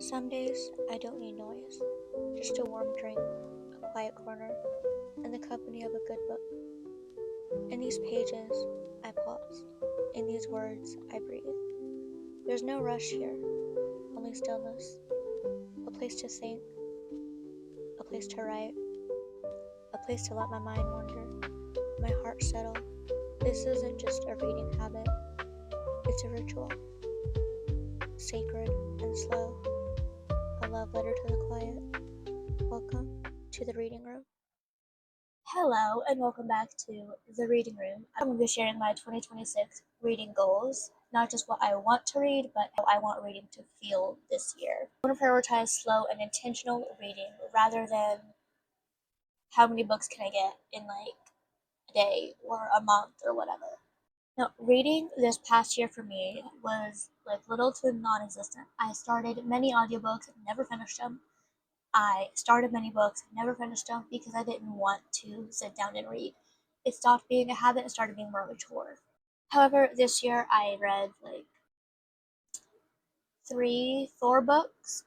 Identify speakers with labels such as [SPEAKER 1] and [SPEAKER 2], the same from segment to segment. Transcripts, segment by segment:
[SPEAKER 1] Some days I don't need noise, just a warm drink, a quiet corner, and the company of a good book. In these pages, I pause. In these words, I breathe. There's no rush here, only stillness. A place to think, a place to write, a place to let my mind wander, my heart settle. This isn't just a reading habit, it's a ritual, sacred and slow, a love letter to the quiet. Welcome to the reading room.
[SPEAKER 2] Hello and welcome back to the reading room. I'm going to be sharing my 2026 reading goals, not just what I want to read, but how I want reading to feel this year. I want to prioritize slow and intentional reading rather than how many books can I get in like a day or a month or whatever. Now, reading this past year for me was like little to non-existent. I started many audiobooks, never finished them. I started many books, never finished them because I didn't want to sit down and read. It stopped being a habit and started being more of a chore. However, this year I read like four books,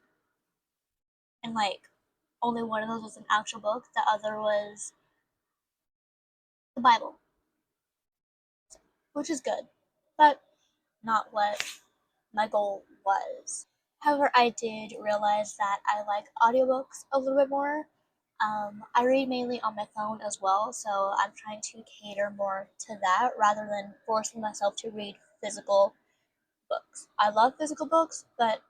[SPEAKER 2] and like only one of those was an actual book. The other was the Bible, which is good, but not what my goal was. However, I did realize that I like audiobooks a little bit more. I read mainly on my phone as well, so I'm trying to cater more to that rather than forcing myself to read physical books. I love physical books, but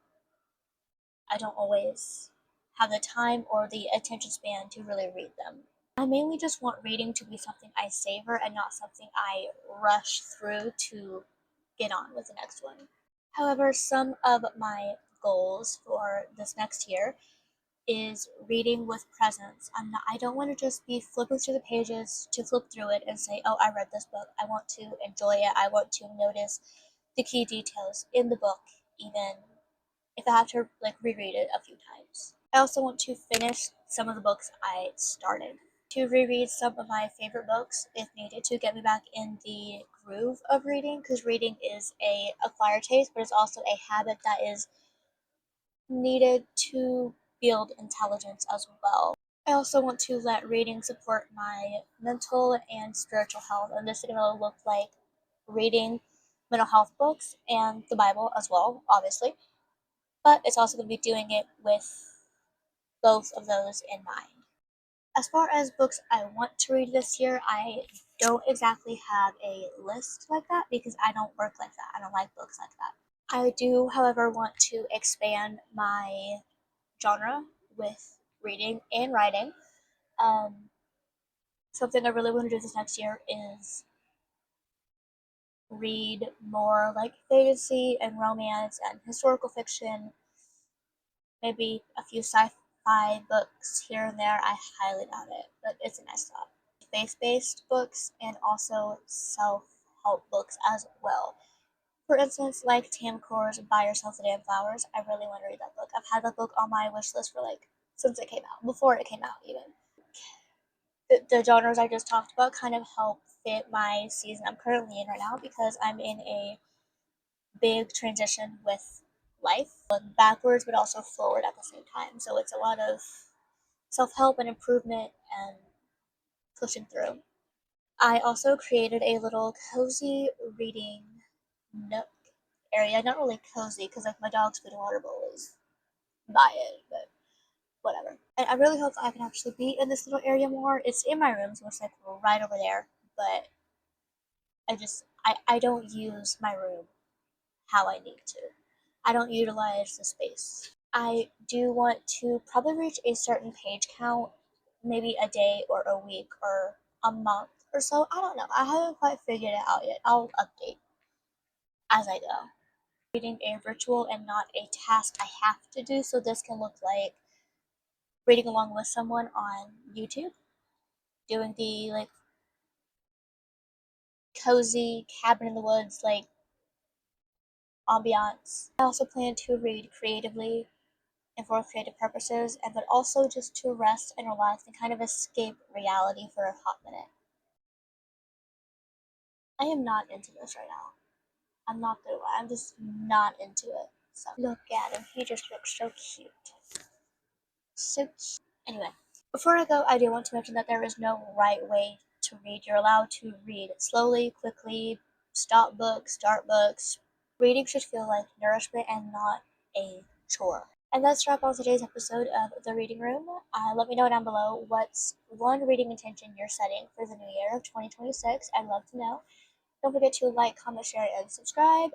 [SPEAKER 2] I don't always have the time or the attention span to really read them. I mainly just want reading to be something I savor and not something I rush through to get on with the next one. However, some of my goals for this next year is reading with presence. I don't want to just be flipping through the pages to flip through it and say, oh, I read this book. I want to enjoy it. I want to notice the key details in the book, even if I have to like reread it a few times. I also want to finish some of the books I started. To reread some of my favorite books if needed to get me back in the groove of reading, because reading is a acquired taste, but it's also a habit that is needed to build intelligence as well. I also want to let reading support my mental and spiritual health, and this is going to look like reading mental health books and the Bible as well, obviously, but it's also going to be doing it with both of those in mind. As far as books I want to read this year, I don't exactly have a list like that because I don't work like that. I don't like books like that. I do, however, want to expand my genre with reading and writing. Um, Something I really want to do this next year is read more like fantasy and romance and historical fiction, maybe a few sci-fi books here and there. I highly doubt it, but it's a nice thought. Faith-based books and also self-help books as well. For instance, like Tam Core's Buy Yourself the Damn Flowers. I really want to read that book. I've had that book on my wish list for like since it came out, before it came out even. The genres I just talked about kind of help fit my season I'm currently in right now because I'm in a big transition with life, going backwards but also forward at the same time. So it's a lot of self help and improvement and pushing through. I also created a little cozy reading nook area. Not really cozy because like my dog's food and water bowl is by it, but whatever. And I really hope I can actually be in this little area more. It's in my room, so it's like right over there. But I don't use my room how I need to. I don't utilize the space. I do want to probably reach a certain page count, maybe a day or a week or a month or so. I don't know. I haven't quite figured it out yet. I'll update as I go. Reading a ritual and not a task I have to do, so this can look like reading along with someone on YouTube, doing the like cozy cabin in the woods like ambiance. I also plan to read creatively and for creative purposes, and but also just to rest and relax and kind of escape reality for a hot minute. I am not into this right now. I'm not gonna lie, I'm just not into it. So look at him. He just looks so cute. So cute. Anyway, before I go, I do want to mention that there is no right way to read. You're allowed to read slowly, quickly, stop books, start books. Reading should feel like nourishment and not a chore. And that's a wrap on today's episode of The Reading Room. Let me know down below what's one reading intention you're setting for the new year of 2026. I'd love to know. Don't forget to like, comment, share, and subscribe.